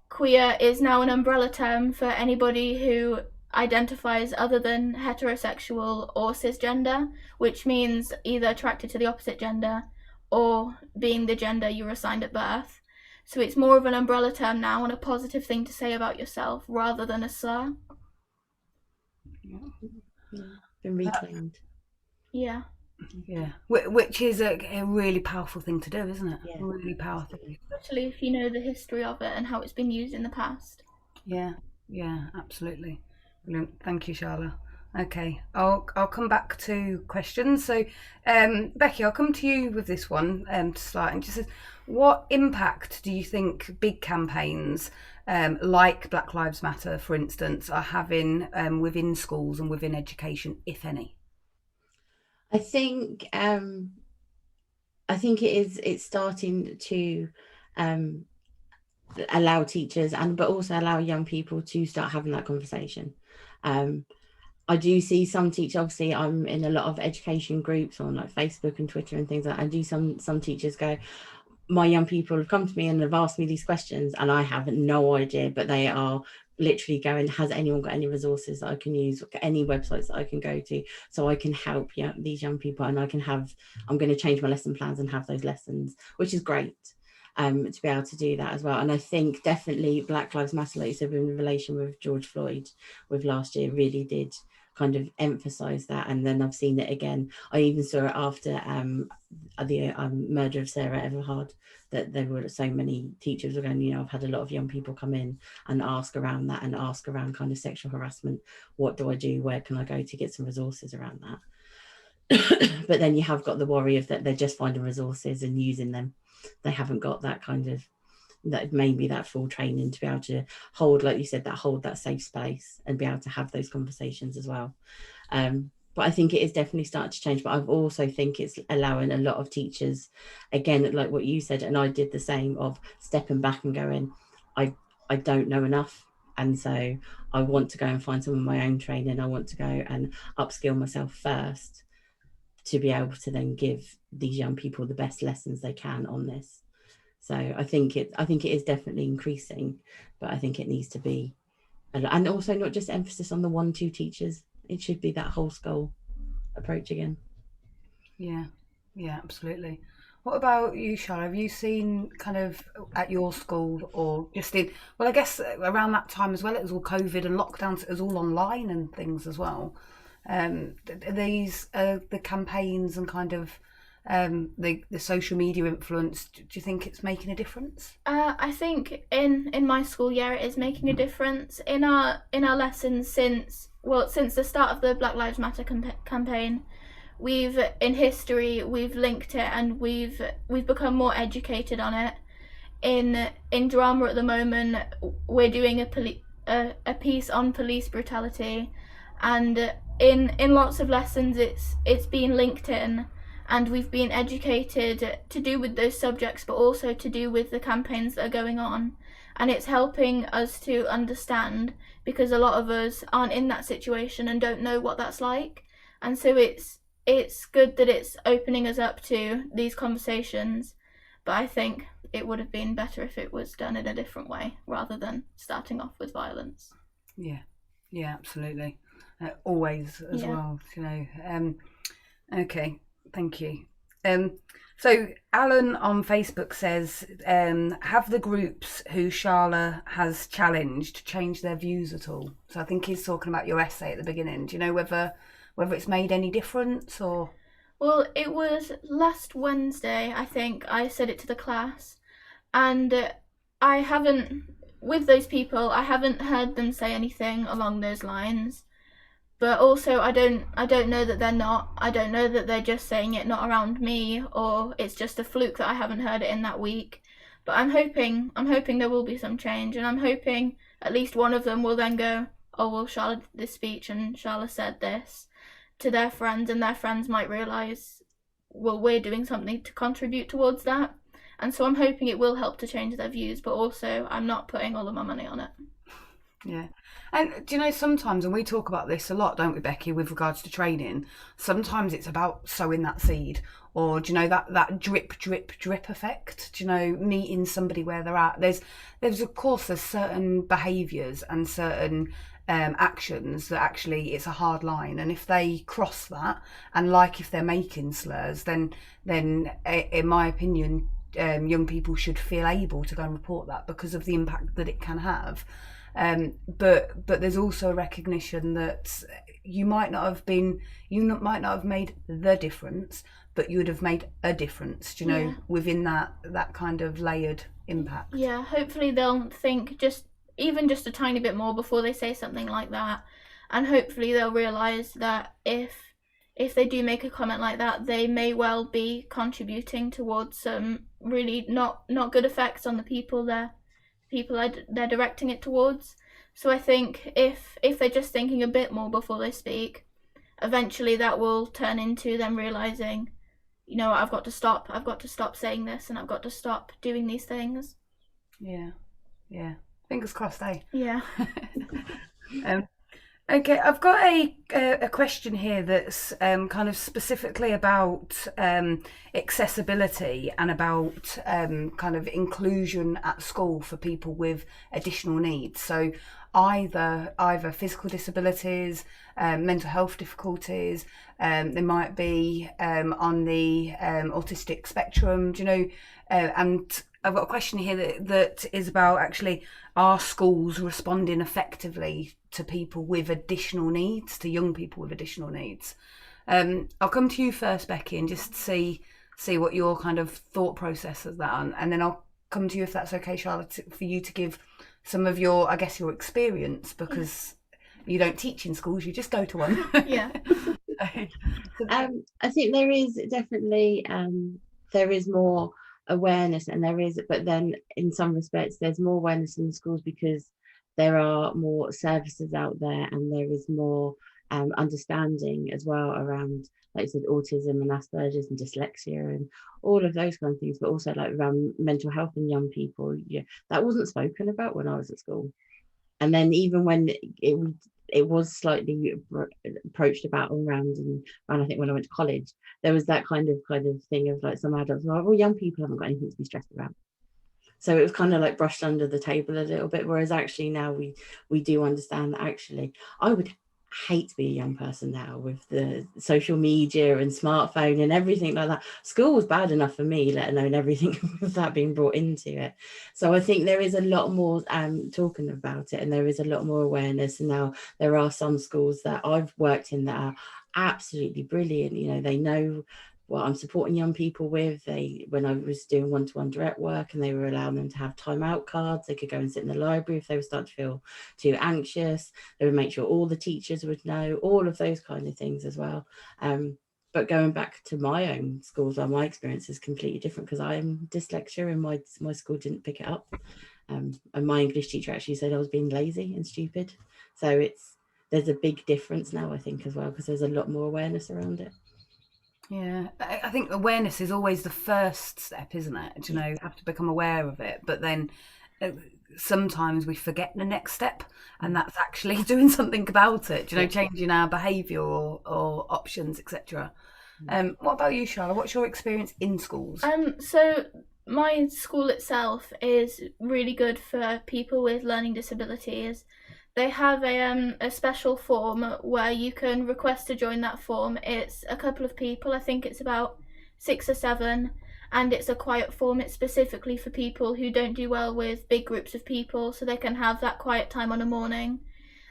queer is now an umbrella term for anybody who identifies other than heterosexual or cisgender, which means either attracted to the opposite gender or being the gender you were assigned at birth. So it's more of an umbrella term now, and a positive thing to say about yourself rather than a slur. been reclaimed. Yeah. Which is a really powerful thing to do, isn't it? Yeah, really powerful. Especially if you know the history of it and how it's been used in the past. Yeah, absolutely. Brilliant. Thank you, Charla. Okay, I'll come back to questions. So, Beckie, I'll come to you with this one to start. And just says, what impact do you think big campaigns like Black Lives Matter, for instance, are having within schools and within education, if any? I think it's starting to allow teachers but also allow young people to start having that conversation. I do see some teachers, obviously I'm in a lot of education groups on like Facebook and Twitter and things like that. I do some teachers go, my young people have come to me and have asked me these questions and I have no idea, but they are literally going, has anyone got any resources that I can use, any websites that I can go to so I can help these young people, and I'm going to change my lesson plans and have those lessons, which is great. To be able to do that as well. And I think definitely Black Lives Matter, like you said, in relation with George Floyd with last year, really did kind of emphasize that. And then I've seen it again. I even saw it after the murder of Sarah Everhard, that there were so many teachers were going, I've had a lot of young people come in and ask around that and ask around kind of sexual harassment. What do I do? Where can I go to get some resources around that? But then you have got the worry of that they're just finding resources and using them. They haven't got that kind of maybe that full training to be able to hold, like you said, hold that safe space and be able to have those conversations as well. But I think it is definitely starting to change. But I also think it's allowing a lot of teachers, again, like what you said, and I did the same, of stepping back and going, I don't know enough. And so I want to go and find some of my own training. I want to go and upskill myself first to be able to then give these young people the best lessons they can on this. So I think it is definitely increasing, but I think it needs to be, and also not just emphasis on the 1-2 teachers. It should be that whole school approach again. Yeah, absolutely. What about you, Charla? Have you seen kind of at your school or just in, well, I guess around that time as well, it was all COVID and lockdowns, it was all online and things as well. These the campaigns and kind of the social media influence, do you think it's making a difference? I think in my school, it is making a difference. In our lessons since the start of the Black Lives Matter campaign, we've linked it and we've become more educated on it. In drama at the moment, we're doing a piece on police brutality, and in lots of lessons it's been linked in, and we've been educated to do with those subjects, but also to do with the campaigns that are going on. And it's helping us to understand, because a lot of us aren't in that situation and don't know what that's like. And so it's good that it's opening us up to these conversations, but I think it would have been better if it was done in a different way rather than starting off with violence. Yeah, absolutely. Always as well, Okay, thank you. So Alan on Facebook says, have the groups who Charla has challenged changed their views at all? So I think he's talking about your essay at the beginning. Do you know whether it's made any difference or? Well, it was last Wednesday, I think, I said it to the class, and with those people, I haven't heard them say anything along those lines. But also, I don't know that they're not. I don't know that they're just saying it not around me, or it's just a fluke that I haven't heard it in that week. But I'm hoping there will be some change, and I'm hoping at least one of them will then go, oh, well, Charla did this speech and Charla said this to their friends, and their friends might realise, well, we're doing something to contribute towards that. And so I'm hoping it will help to change their views, but also I'm not putting all of my money on it. Yeah. And do you know, sometimes, and we talk about this a lot, don't we, Beckie, with regards to training, sometimes it's about sowing that seed, or do you know, that drip effect, do you know, meeting somebody where they're at. There's of course there's certain behaviours and certain actions that actually it's a hard line, and if they cross that, and like if they're making slurs, then in my opinion, young people should feel able to go and report that because of the impact that it can have. But there's also a recognition that you might not have made the difference, but you would have made a difference, within that kind of layered impact. Yeah, hopefully they'll think just a tiny bit more before they say something like that, and hopefully they'll realise that if they do make a comment like that, they may well be contributing towards some really not good effects on the people they're directing it towards. So I think if they're just thinking a bit more before they speak, eventually that will turn into them realising, I've got to stop saying this, and I've got to stop doing these things. Yeah. Fingers crossed, eh? Yeah. Okay, I've got a question here that's kind of specifically about accessibility and about kind of inclusion at school for people with additional needs. So either physical disabilities, mental health difficulties, they might be on the autistic spectrum, and I've got a question here that is about actually, are schools responding effectively to people with additional needs, to young people with additional needs? I'll come to you first, Beckie, and just see what your kind of thought process is that, and then I'll come to you, if that's okay, Charla, for you to give some of your experience, because you don't teach in schools, you just go to one. Yeah. I think there is definitely there is more awareness, and but then in some respects there's more awareness in the schools because there are more services out there, and there is more understanding as well around, like you said, autism and Asperger's and dyslexia and all of those kind of things, but also like around mental health in young people. That wasn't spoken about when I was at school, and then even when it was slightly approached about around, and I think when I went to college, there was that kind of thing of like some adults were like, well, young people haven't got anything to be stressed about. So it was kind of like brushed under the table a little bit, whereas actually now we do understand that actually I would hate to be a young person now with the social media and smartphone and everything like that. School was bad enough for me, let alone everything of that being brought into it. So I think there is a lot more talking about it, and there is a lot more awareness. And now there are some schools that I've worked in that are absolutely brilliant. They know what I'm supporting young people with. When I was doing one-to-one direct work, and they were allowing them to have timeout cards, they could go and sit in the library if they were starting to feel too anxious. They would make sure all the teachers would know, all of those kind of things as well. But going back to my own schools, my experience is completely different because I am dyslexia, and my school didn't pick it up. And my English teacher actually said I was being lazy and stupid. So there's a big difference now, I think, as well, because there's a lot more awareness around it. Yeah, I think awareness is always the first step, isn't it? You have to become aware of it, but then sometimes we forget the next step, and that's actually doing something about it, changing our behaviour or options, etc. What about you, Charla? What's your experience in schools? So my school itself is really good for people with learning disabilities. They have a special form where you can request to join that form. It's a couple of people, I think it's about 6 or 7, and it's a quiet form. It's specifically for people who don't do well with big groups of people, so they can have that quiet time on a morning.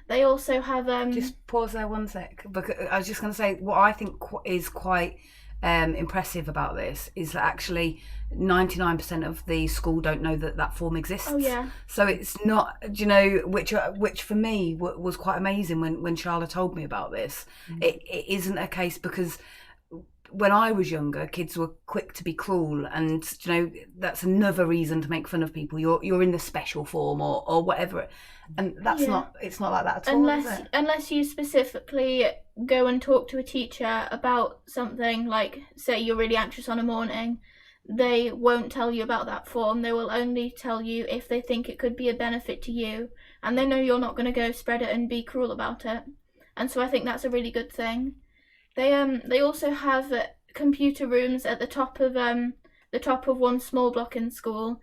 They also have Just pause there one sec, because I was just going to say what I think is quite impressive about this is that actually 99% of the school don't know that form exists. Oh yeah. So it's not, which for me was quite amazing when Charla told me about this. It isn't a case, because when I was younger, kids were quick to be cruel, and that's another reason to make fun of people. You're in the special form or whatever, and that's not. It's not like that at all. Unless you specifically go and talk to a teacher about something, like say you're really anxious on a morning, they won't tell you about that form. They will only tell you if they think it could be a benefit to you, and they know you're not going to go spread it and be cruel about it. And so I think that's a really good thing. They also have computer rooms at the top of one small block in school,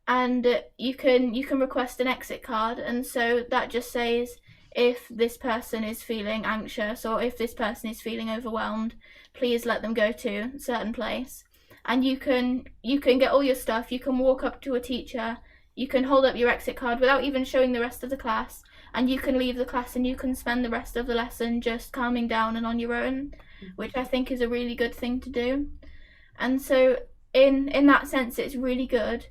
and you can request an exit card, and so that just says if this person is feeling anxious or if this person is feeling overwhelmed, please let them go to a certain place. and you can get all your stuff. You can walk up to a teacher, you can hold up your exit card without even showing the rest of the class, and you can leave the class and you can spend the rest of the lesson just calming down and on your own, which I think is a really good thing to do. And so in that sense, it's really good.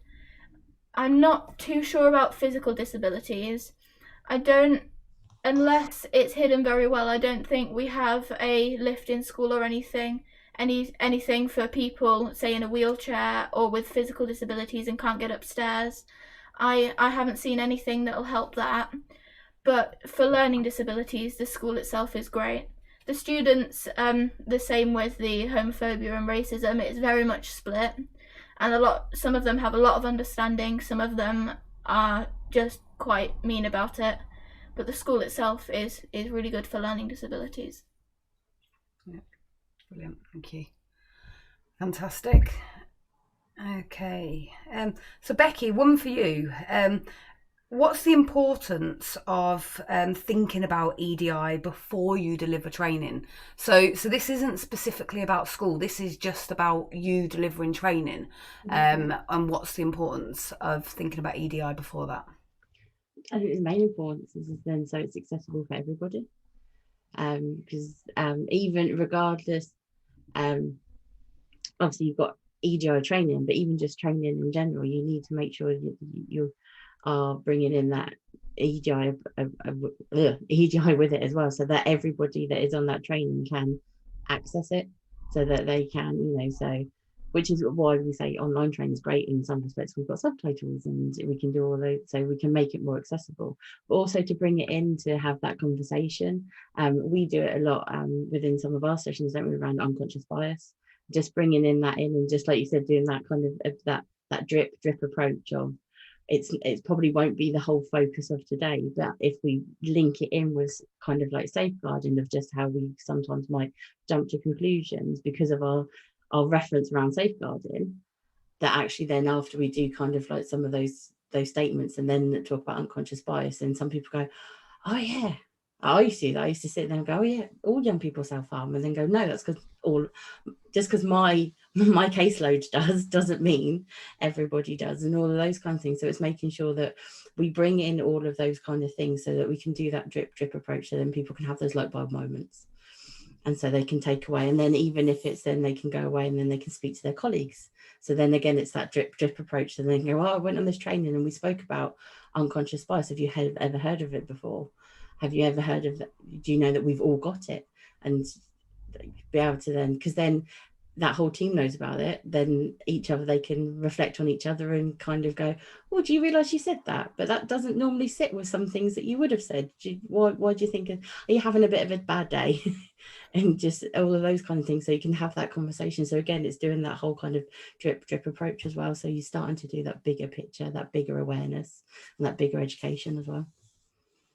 I'm not too sure about physical disabilities. Unless it's hidden very well, I don't think we have a lift in school or anything for people, say, in a wheelchair or with physical disabilities and can't get upstairs. I haven't seen anything that'll help that. But for learning disabilities, the school itself is great. The students, the same with the homophobia and racism, it's very much split. And some of them have a lot of understanding, some of them are just quite mean about it. But the school itself is really good for learning disabilities. Yeah, brilliant, thank you. Fantastic. Okay, so Beckie, one for you. What's the importance of thinking about EDI before you deliver training? So this isn't specifically about school. This is just about you delivering training. And what's the importance of thinking about EDI before that? I think the main importance is then so it's accessible for everybody. Because even regardless, obviously you've got EDI training, but even just training in general, you need to make sure you are bringing in that EDI with it as well, so that everybody that is on that training can access it, so that they can, so which is why we say online training is great in some respects. We've got subtitles and we can do all those, so we can make it more accessible, but also to bring it in to have that conversation. We do it a lot within some of our sessions, don't we, around unconscious bias, just bringing in that in, and just like you said, doing that kind of that drip approach of it's probably won't be the whole focus of today, but if we link it in with kind of like safeguarding of just how we sometimes might jump to conclusions because of our reference around safeguarding, that actually then after we do kind of like some of those statements and then talk about unconscious bias, and some people go, oh yeah, I used to sit there and go, oh yeah, all young people self-harm, and then go, no, that's because my caseload doesn't mean everybody does, and all of those kind of things. So it's making sure that we bring in all of those kind of things so that we can do that drip approach, so then people can have those light bulb moments, and so they can take away, and then even if it's then they can go away and then they can speak to their colleagues. So then again, it's that drip approach, and then go, oh, I went on this training and we spoke about unconscious bias. Have you ever heard of it before? Have you ever heard of that? Do you know that we've all got it? And be able to then, because then that whole team knows about it, then each other, they can reflect on each other and kind of go, oh, do you realize you said that? But that doesn't normally sit with some things that you would have said. Why do you think, are you having a bit of a bad day? And just all of those kind of things, so you can have that conversation. So again, it's doing that whole kind of drip approach as well, so you're starting to do that bigger picture, that bigger awareness, and that bigger education as well.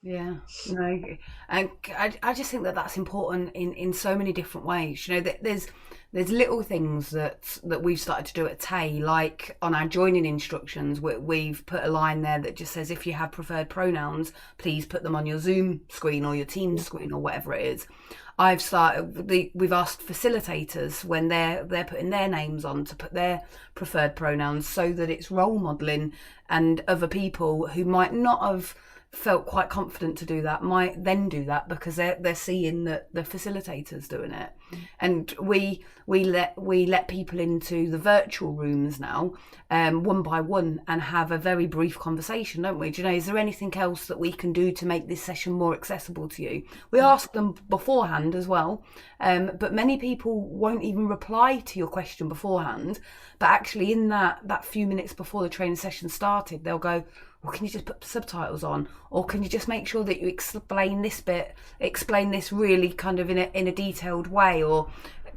Yeah, no, and I just think that that's important in so many different ways. That there's little things that we've started to do at Taye, like on our joining instructions, we've put a line there that just says, if you have preferred pronouns, please put them on your Zoom screen or your Teams screen or whatever it is. We've asked facilitators when they're putting their names on to put their preferred pronouns, so that it's role modelling, and other people who might not have felt quite confident to do that might then do that because they're seeing that the facilitators doing it. And we let people into the virtual rooms now, one by one, and have a very brief conversation, don't we? Do you know, is there anything else that we can do to make this session more accessible to you? We ask them beforehand as well, but many people won't even reply to your question beforehand, but actually in that few minutes before the training session started, they'll go, well, can you just put subtitles on, or can you just make sure that you explain this really kind of in a detailed way, or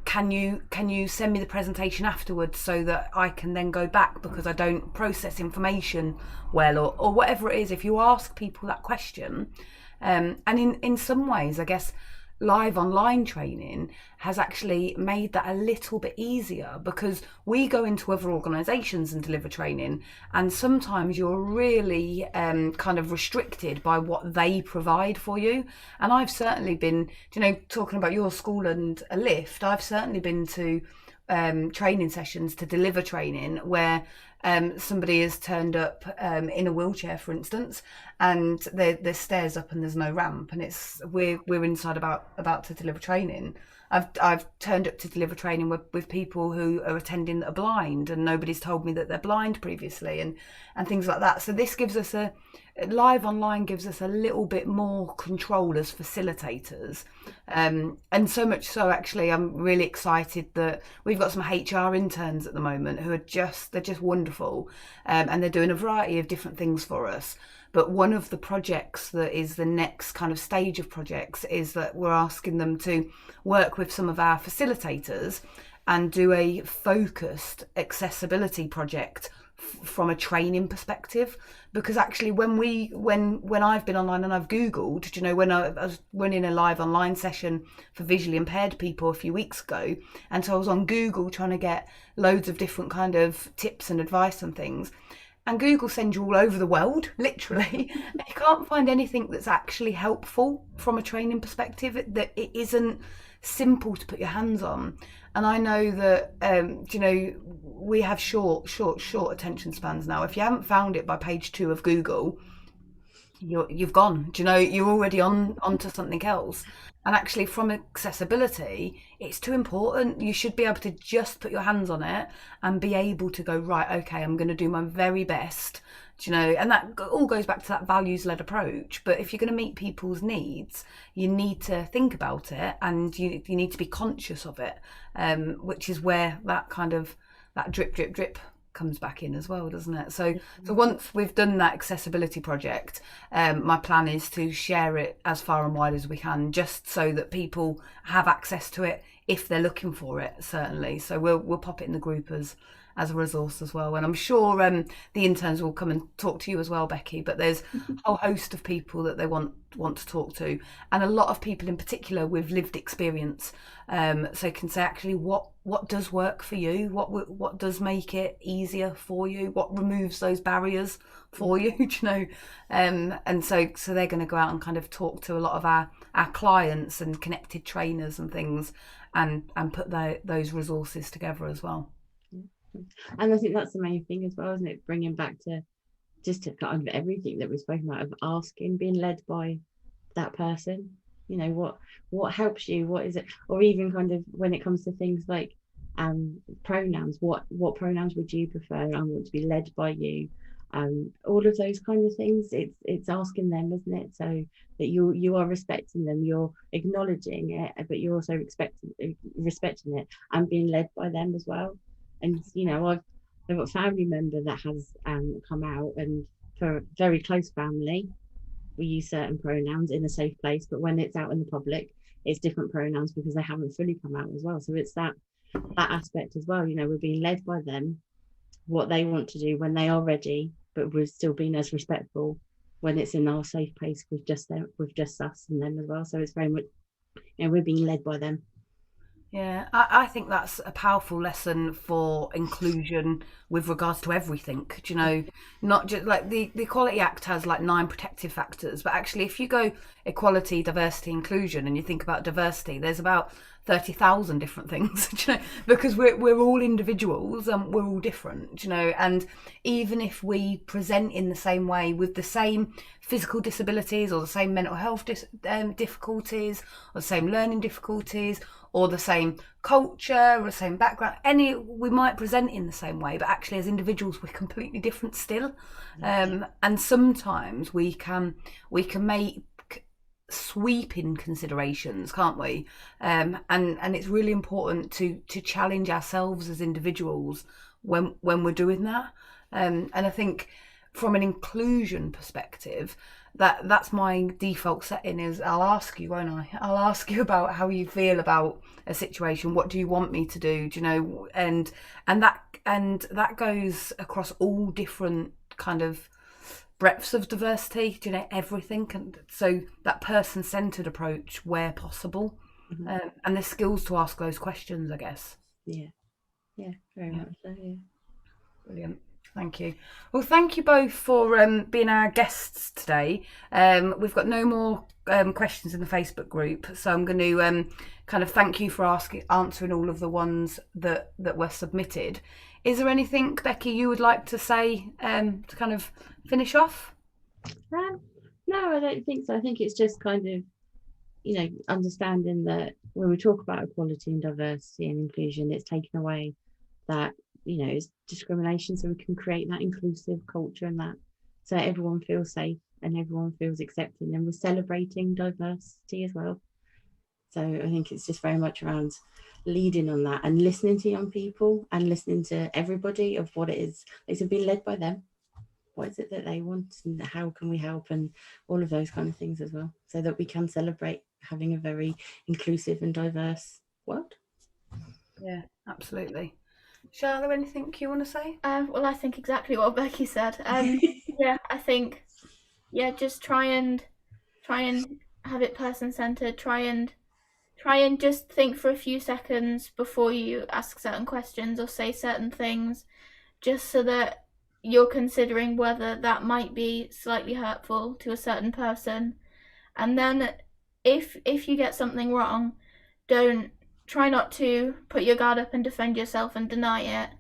can you send me the presentation afterwards so that I can then go back because I don't process information well, or whatever it is. If you ask people that question, and in some ways, I guess live online training has actually made that a little bit easier, because we go into other organisations and deliver training, and sometimes you're really kind of restricted by what they provide for you. And I've certainly been, talking about your school and a lift, I've certainly been to training sessions to deliver training where somebody has turned up in a wheelchair, for instance, and there's stairs up and there's no ramp, and we're inside about to deliver training. I've turned up to deliver training with people who are attending that are blind, and nobody's told me that they're blind previously, and things like that. So this gives us live online gives us a little bit more control as facilitators, and so much so actually I'm really excited that we've got some HR interns at the moment who are they're just wonderful, and they're doing a variety of different things for us. But one of the projects that is the next kind of stage of projects is that we're asking them to work with some of our facilitators and do a focused accessibility project from a training perspective. Because actually when I've been online and I've Googled, you know, when I was running a live online session for visually impaired people a few weeks ago, and so I was on Google trying to get loads of different kind of tips and advice and things. And Google sends you all over the world, literally. And you can't find anything that's actually helpful from a training perspective, that it isn't simple to put your hands on. And I know that, you know, we have short attention spans now. If you haven't found it by page 2 of Google, you've gone. Do you know, you're already onto something else. And actually, from accessibility, it's too important. You should be able to just put your hands on it and be able to go, right, okay, I'm going to do my very best. Do you know, and that all goes back to that values-led approach. But if you're going to meet people's needs, you need to think about it, and you need to be conscious of it, which is where that kind of that drip comes back in as well, doesn't it? So once we've done that accessibility project, my plan is to share it as far and wide as we can, just so that people have access to it if they're looking for it, certainly. So we'll pop it in the group as a resource as well, and I'm sure the interns will come and talk to you as well, Beckie. But there's a whole host of people that they want to talk to, and a lot of people in particular with lived experience, so can say actually what does work for you, what does make it easier for you, what removes those barriers for you, do you know, and so they're going to go out and kind of talk to a lot of our clients and connected trainers and things, and put those resources together as well. And I think that's the main thing as well, isn't it? Bringing back to kind of everything that we've spoken about, of asking, being led by that person. You know, what helps you, what is it, or even kind of when it comes to things like pronouns, what pronouns would you prefer? I want to be led by you. All of those kind of things. It's asking them, isn't it? So that you are respecting them, you're acknowledging it, but you're also respecting it and being led by them as well. And you know, I've got a family member that has come out, and for a very close family, we use certain pronouns in a safe place, but when it's out in the public, it's different pronouns because they haven't fully come out as well. So it's that aspect as well. You know, we're being led by them, what they want to do when they are ready, but we're still being as respectful when it's in our safe place with just us and them as well. So it's very much, you know, we're being led by them. Yeah, I think that's a powerful lesson for inclusion with regards to everything. Do you know, not just like the Equality Act has like 9 protective factors, but actually if you go equality, diversity, inclusion, and you think about diversity, there's about 30,000 different things, do you know, because we're all individuals and we're all different, do you know, and even if we present in the same way with the same physical disabilities or the same mental health difficulties or the same learning difficulties or the same culture or the same background, we might present in the same way, but actually as individuals we're completely different still. And sometimes we can make sweeping considerations, can't we? And it's really important to challenge ourselves as individuals when we're doing that. And I think from an inclusion perspective, that's my default setting is I'll ask you, won't I? I'll ask you about how you feel about a situation. What do you want me to do? Do you know? And that goes across all different kind of breadths of diversity. Do you know, everything? And so that person-centered approach where possible, and the skills to ask those questions, I guess. Yeah, very much so. Yeah, brilliant. Thank you. Well, thank you both for being our guests today. We've got no more questions in the Facebook group, so I'm going to kind of thank you for answering all of the ones that were submitted. Is there anything, Beckie, you would like to say to kind of finish off? No, I don't think so. I think it's just kind of, understanding that when we talk about equality and diversity and inclusion, it's taken away that, it's discrimination, so we can create that inclusive culture and that so everyone feels safe and everyone feels accepted, and we're celebrating diversity as well. So I think it's just very much around leading on that and listening to young people and listening to everybody of what it is. It's been led by them. What is it that they want and how can we help, and all of those kind of things as well, so that we can celebrate having a very inclusive and diverse world. Yeah, absolutely. Charla, anything you want to say? Well, I think exactly what Beckie said. Yeah, I think, just try and have it person-centered. Try and just think for a few seconds before you ask certain questions or say certain things, just so that you're considering whether that might be slightly hurtful to a certain person. And then if you get something wrong, try not to put your guard up and defend yourself and deny it,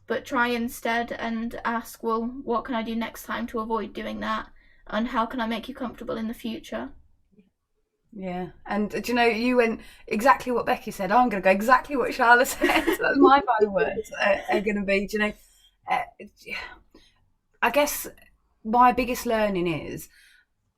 but try instead and ask, well, what can I do next time to avoid doing that? And how can I make you comfortable in the future? Yeah, and do you know, you went exactly what Beckie said. I'm going to go exactly what Charla said. That's my final words are going to be, do you know, I guess my biggest learning is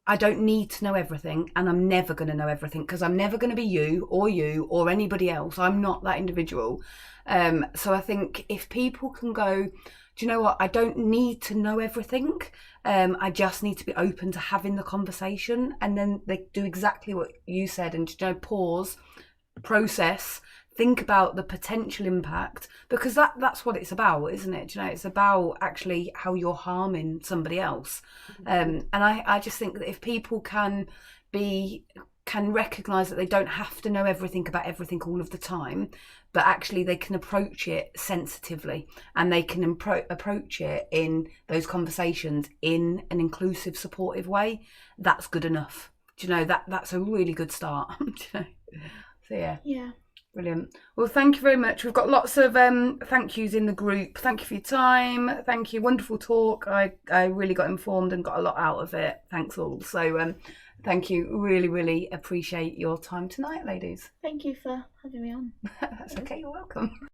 I don't need to know everything, and I'm never going to know everything, because I'm never going to be you or anybody else. I'm not that individual. So I think if people can go, do you know what? I don't need to know everything. I just need to be open to having the conversation, and then they do exactly what you said, and pause, process, think about the potential impact, because that's what it's about, isn't it? It's about actually how you're harming somebody else. And I just think that if people can recognise that they don't have to know everything about everything all of the time, but actually they can approach it sensitively, and they can approach it in those conversations in an inclusive, supportive way, that's good enough. That's a really good start. So yeah. Brilliant. Well, thank you very much. We've got lots of thank yous in the group. Thank you for your time. Thank you. Wonderful talk. I really got informed and got a lot out of it. Thanks all. So thank you. Really, really appreciate your time tonight, ladies. Thank you for having me on. That's okay. You're welcome.